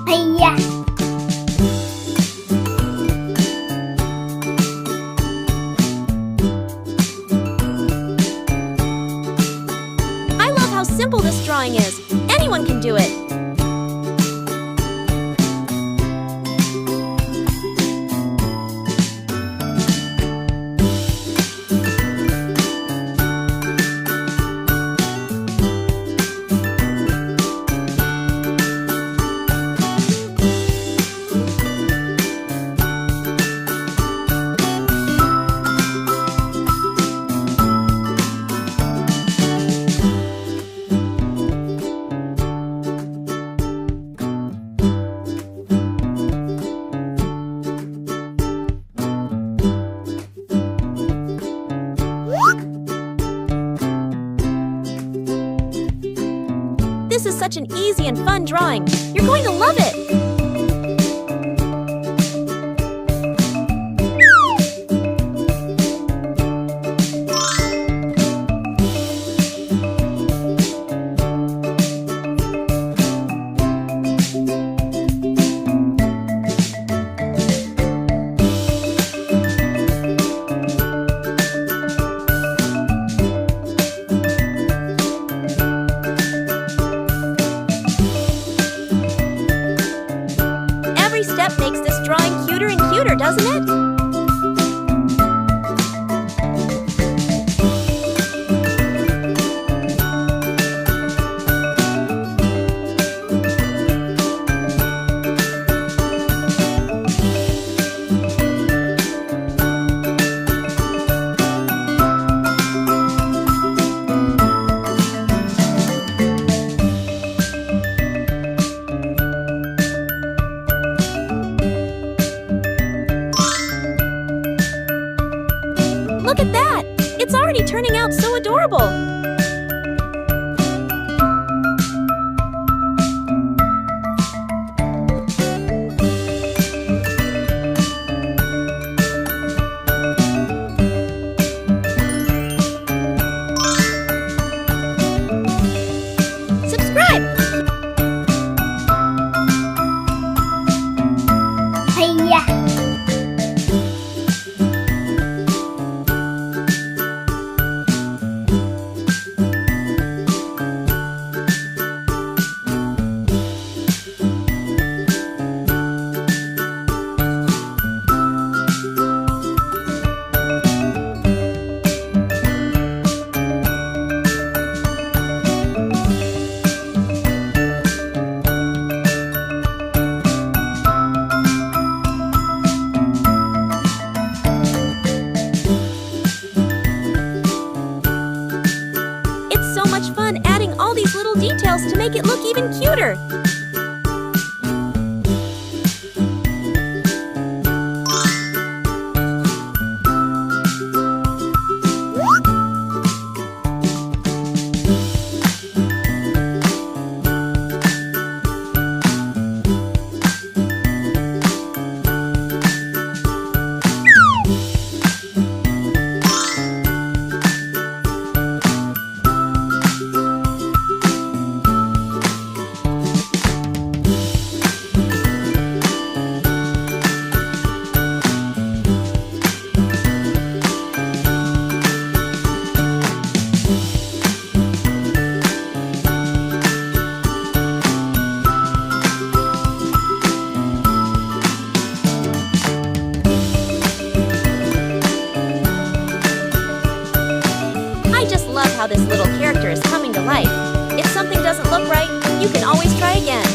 Hiya! I love how simple this drawing is. Anyone can do it. This is such an easy and fun drawing. You're going to love it! Every step makes this drawing cuter and cuter, doesn't it? Look at that! It's already turning out so adorable! Subscribe! Hiya! So much fun adding all these little details to make it look even cuter. How this little character is coming to life. If something doesn't look right, you can always try again.